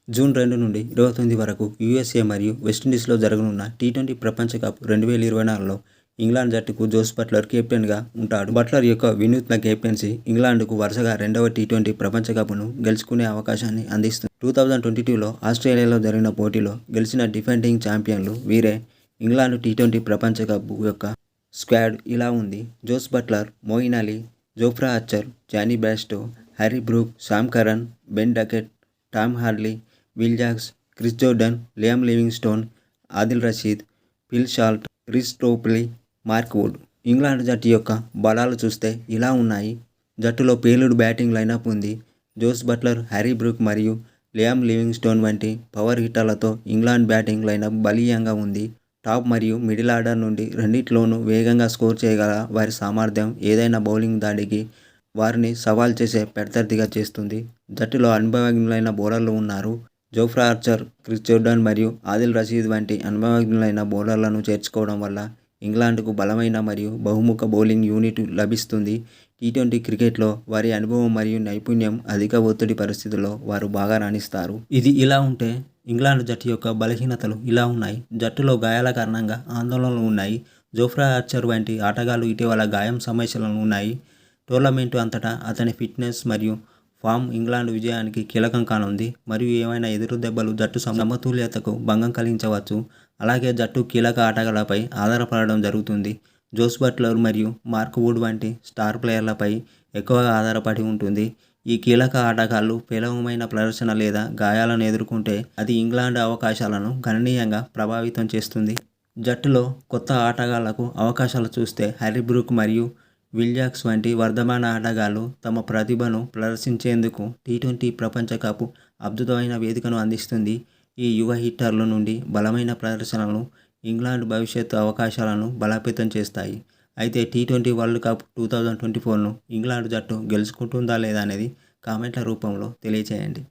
June 2 నుండి 29 వరకు USA మరియు వెస్టిండీస్లో జరగనున్న టీ20 ప్రపంచ కప్ 2024లో ఇంగ్లాండ్ జట్టుకు జోస్ బట్లర్ కెప్టెన్గా ఉంటాడు. బట్లర్ యొక్క వినూత్న కెప్టెన్సీ ఇంగ్లాండ్కు వరుసగా రెండవ టీ20 ప్రపంచ కప్ను గెలుచుకునే అవకాశాన్ని అందిస్తుంది. 2022లో ఆస్ట్రేలియాలో జరిగిన పోటీలో గెలిచిన డిఫెండింగ్ ఛాంపియన్లు వీరే. ఇంగ్లాండ్ టీ20 ప్రపంచ కప్ యొక్క స్క్వాడ్ ఇలా ఉంది. Jos Buttler, Moeen Ali, Jofra Archer, Jonny Bairstow, Harry Brook, Sam Curran, Ben Duckett, Tom Hardy, Will Jacks, Chris Jordan, Liam Livingstone, Adil Rashid, Phil Salt, Reece Topley, Mark Wood. England జట్టు యొక్క బలాలు చూస్తే ఇలా ఉన్నాయి. జట్టులో పేలుడు బ్యాటింగ్ లైనప్ ఉంది. జోస్ బట్లర్, హ్యారీ బ్రూక్ మరియు లియామ్ లివింగ్స్టోన్ వంటి పవర్ హిట్టర్లతో ఇంగ్లాండ్ బ్యాటింగ్ లైనప్ బలీయంగా ఉంది. టాప్ మరియు మిడిల్ ఆర్డర్ నుండి రెండింటిలోనూ వేగంగా స్కోర్ చేయగల వారి సామర్థ్యం ఏదైనా బౌలింగ్ దాడికి వారిని సవాల్ చేసే ప్రత్యర్థిగా చేస్తుంది. జట్టులో అనుభవజ్ఞులైన బౌలర్లు ఉన్నారు. జోఫ్రా ఆర్చర్, క్రిస్ జోర్డాన్ మరియు ఆదిల్ రషీద్ వంటి అనుభవజ్ఞులైన బౌలర్లను చేర్చుకోవడం వల్ల ఇంగ్లాండ్కు బలమైన మరియు బహుముఖ బౌలింగ్ యూనిట్ లభిస్తుంది. టీ20 క్రికెట్లో వారి అనుభవం మరియు నైపుణ్యం అధిక ఒత్తిడి పరిస్థితుల్లో వారు బాగా రాణిస్తారు. ఇది ఇలా ఉంటే ఇంగ్లాండ్ జట్టు యొక్క బలహీనతలు ఇలా ఉన్నాయి. జట్టులో గాయాల కారణంగా ఆందోళనలు ఉన్నాయి. జోఫ్రా ఆర్చర్ వంటి ఆటగాళ్లు ఇటీవల గాయం సమస్యలు ఉన్నాయి. టోర్నమెంటు అంతటా అతని ఫిట్నెస్ మరియు ఫామ్ ఇంగ్లాండ్ విజయానికి కీలకం కానుంది. మరియు ఏమైనా ఎదురు దెబ్బలు జట్టు సమతుల్యతకు భంగం కలిగించవచ్చు. అలాగే జట్టు కీలక ఆటగాళ్లపై ఆధారపడడం జరుగుతుంది. జోస్ బట్లర్ మరియు మార్క్ వుడ్ వంటి స్టార్ ప్లేయర్లపై ఎక్కువగా ఆధారపడి ఉంటుంది. ఈ కీలక ఆటగాళ్లు పేలవమైన ప్రదర్శన లేదా గాయాలను ఎదుర్కొంటే అది ఇంగ్లాండ్ అవకాశాలను గణనీయంగా ప్రభావితం చేస్తుంది. జట్టులో కొత్త ఆటగాళ్లకు అవకాశాలు చూస్తే హ్యారీ బ్రూక్ మరియు విల్ జాక్స్ వంటి వర్ధమాన ఆటగాళ్లు తమ ప్రతిభను ప్రదర్శించేందుకు టీ20 ప్రపంచ కప్ అద్భుతమైన వేదికను అందిస్తుంది. ఈ యువ హిట్టర్ల నుండి బలమైన ప్రదర్శనలు ఇంగ్లాండ్ భవిష్యత్తు అవకాశాలను బలోపేతం చేస్తాయి. అయితే టీ20 వరల్డ్ కప్ 2024ను ఇంగ్లాండ్ జట్టు గెలుచుకుంటుందా లేదా అనేది కామెంట్ల రూపంలో తెలియచేయండి.